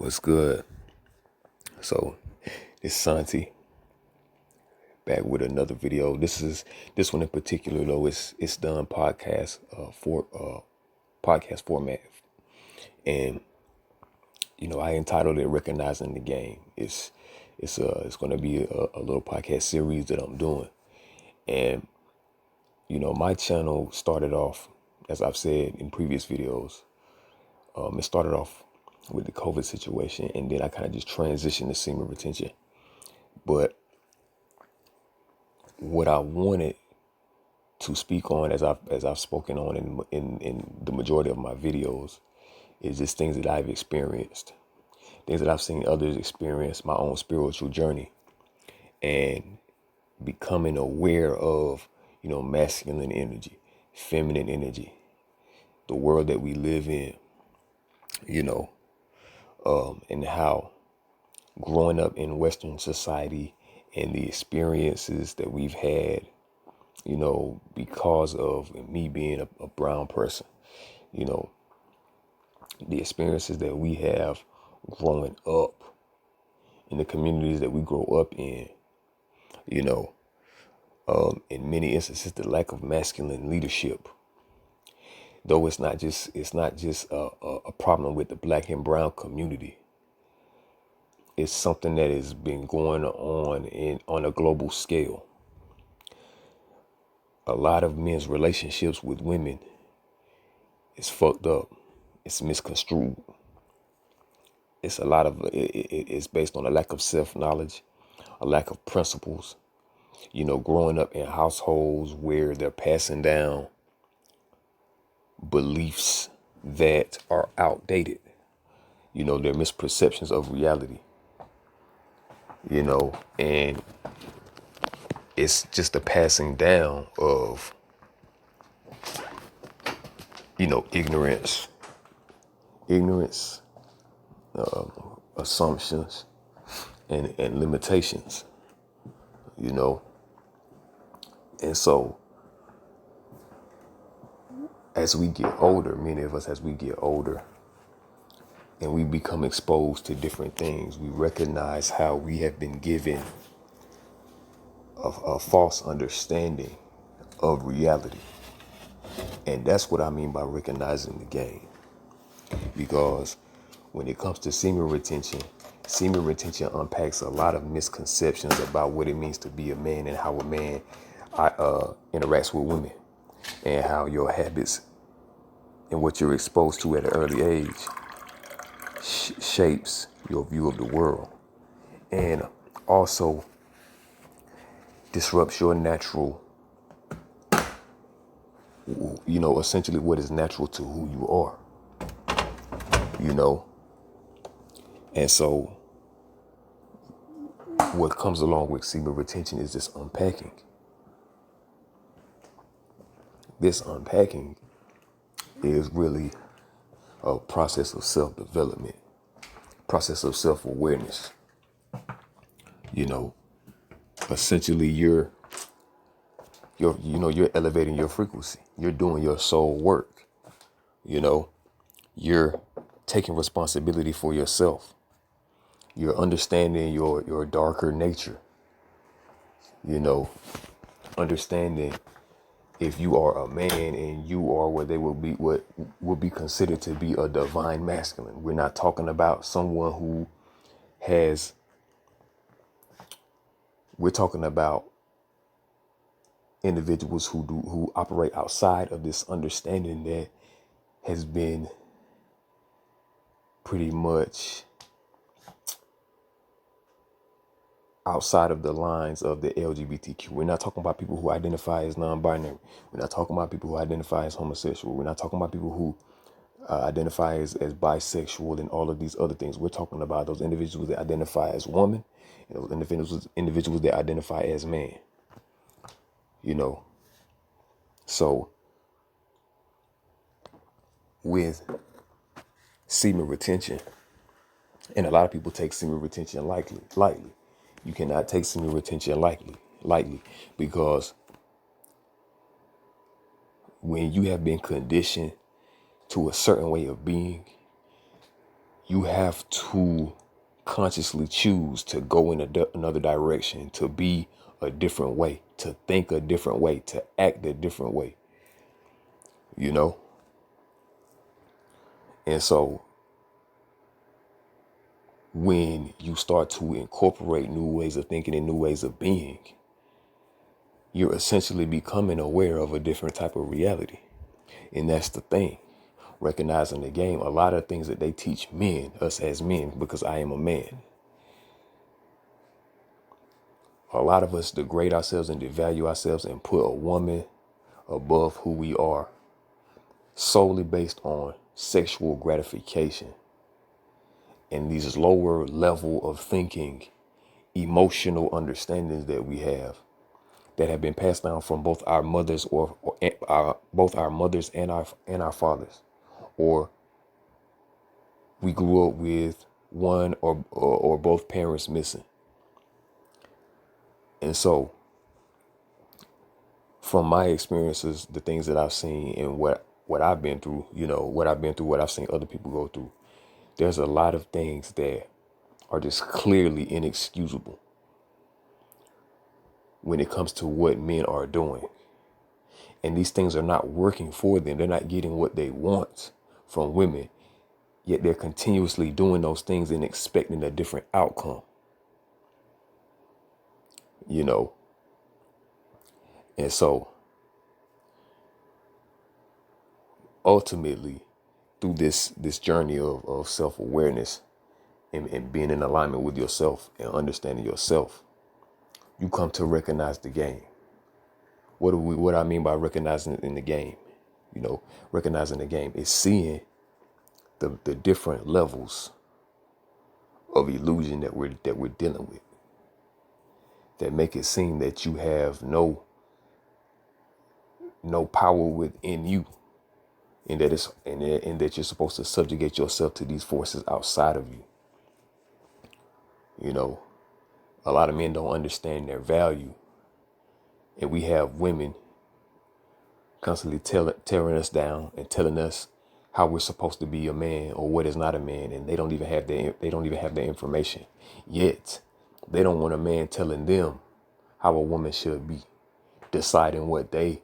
What's good? So, it's Santi back with another video. This one in particular though. It's done podcast format, and I entitled it "Recognizing the Game." It's going to be a little podcast series that I'm doing, and my channel started off, as I've said in previous videos. It started off with the COVID situation, and then I kind of just transitioned to semen retention. But what I wanted to speak on, as I've spoken on in the majority of my videos, is just things that I've experienced, things that I've seen others experience, my own spiritual journey, and becoming aware of, masculine energy, feminine energy, the world that we live in, you know, and how growing up in Western society and the experiences that we've had, because of me being a brown person, you know, the experiences that we have growing up in the communities that we grow up in, you know, in many instances, the lack of masculine leadership. Though it's not just a problem with the black and brown community. It's something that has been going on a global scale. A lot of men's relationships with women is fucked up. It's misconstrued. It's a lot of it's based on a lack of self-knowledge, a lack of principles. Growing up in households where they're passing down beliefs that are outdated. Their misperceptions of reality. And it's just a passing down of, ignorance, assumptions, and limitations, you know. And so as we get older, many of us, as we get older and we become exposed to different things, we recognize how we have been given a false understanding of reality. And that's what I mean by recognizing the game. Because when it comes to semen retention unpacks a lot of misconceptions about what it means to be a man and how a man interacts with women, and how your habits and what you're exposed to at an early age shapes your view of the world, and also disrupts your natural, essentially what is natural to who you are, And so what comes along with semen retention is this unpacking. This unpacking is really a process of self-development, process of self-awareness. Essentially you're elevating your frequency. You're doing your soul work. You're taking responsibility for yourself. You're understanding your darker nature. Understanding if you are a man and you are what would be considered to be a divine masculine. We're not talking about someone who has. We're talking about individuals who operate outside of this understanding that has been pretty much outside of the lines of the LGBTQ. We're not talking about people who identify as non-binary. We're not talking about people who identify as homosexual. We're not talking about people who identify as bisexual and all of these other things. We're talking about those individuals that identify as woman and those individuals that identify as man. So with semen retention, and a lot of people take semen retention lightly. You cannot take semen retention lightly, because when you have been conditioned to a certain way of being, You have to consciously choose to go in another direction, to be a different way, to think a different way, to act a different way, you know? And so when you start to incorporate new ways of thinking and new ways of being, you're essentially becoming aware of a different type of reality. And that's the thing. Recognizing the game, a lot of things that they teach men, us as men, because I am a man. A lot of us degrade ourselves and devalue ourselves and put a woman above who we are solely based on sexual gratification and these lower level of thinking, emotional understandings that we have that have been passed down from both our mothers both our mothers and our fathers, or we grew up with one or both parents missing. And so from my experiences, the things that I've seen and what I've been through, what I've seen other people go through, there's a lot of things that are just clearly inexcusable when it comes to what men are doing. And these things are not working for them. They're not getting what they want from women, yet they're continuously doing those things and expecting a different outcome, And so ultimately, through this journey of self-awareness and being in alignment with yourself and understanding yourself, you come to recognize the game. What I mean by recognizing it in the game, recognizing the game is seeing the different levels of illusion that we're dealing with, that make it seem that you have no power within you, and that you're supposed to subjugate yourself to these forces outside of you. A lot of men don't understand their value, and we have women constantly tearing us down and telling us how we're supposed to be a man or what is not a man, and they don't even have the information. Yet they don't want a man telling them how a woman should be, deciding what they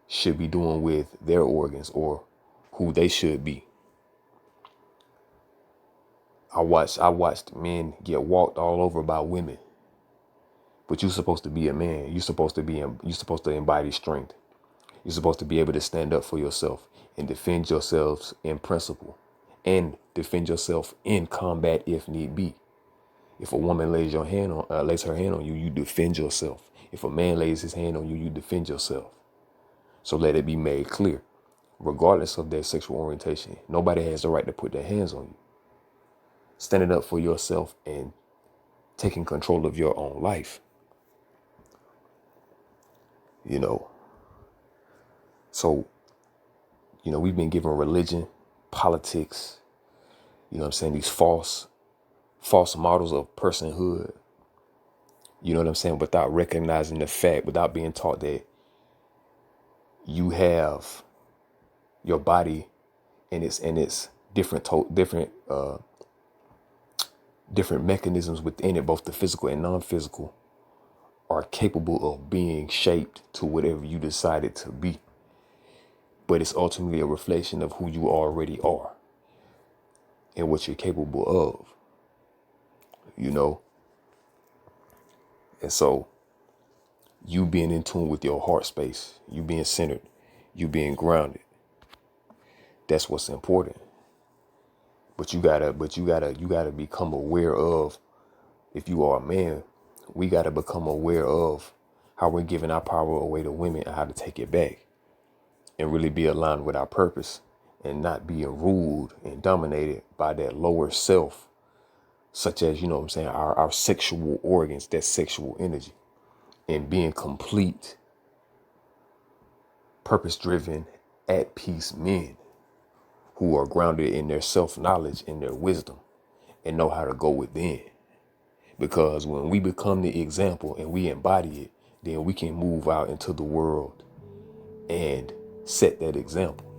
should be doing with their organs or who they should be. I watched men get walked all over by women. But you're supposed to be a man. You're supposed to embody strength. You're supposed to be able to stand up for yourself and defend yourselves in principle and defend yourself in combat if need be. If a woman lays her hand on you, you defend yourself. If a man lays his hand on you, you defend yourself. So let it be made clear, regardless of their sexual orientation, nobody has the right to put their hands on you. Standing up for yourself and taking control of your own life. So, we've been given religion, politics, these false models of personhood, without recognizing the fact, without being taught that you have your body and its different mechanisms within it, both the physical and non-physical, are capable of being shaped to whatever you decide it to be. But it's ultimately a reflection of who you already are and what you're capable of, And so you being in tune with your heart space, you being centered, you being grounded, that's what's important. But you gotta become aware of, if you are a man, we gotta become aware of how we're giving our power away to women and how to take it back and really be aligned with our purpose and not being ruled and dominated by that lower self, such as, our sexual organs, that sexual energy, and being complete, purpose-driven, at peace men who are grounded in their self-knowledge and their wisdom and know how to go within. Because when we become the example and we embody it, then we can move out into the world and set that example.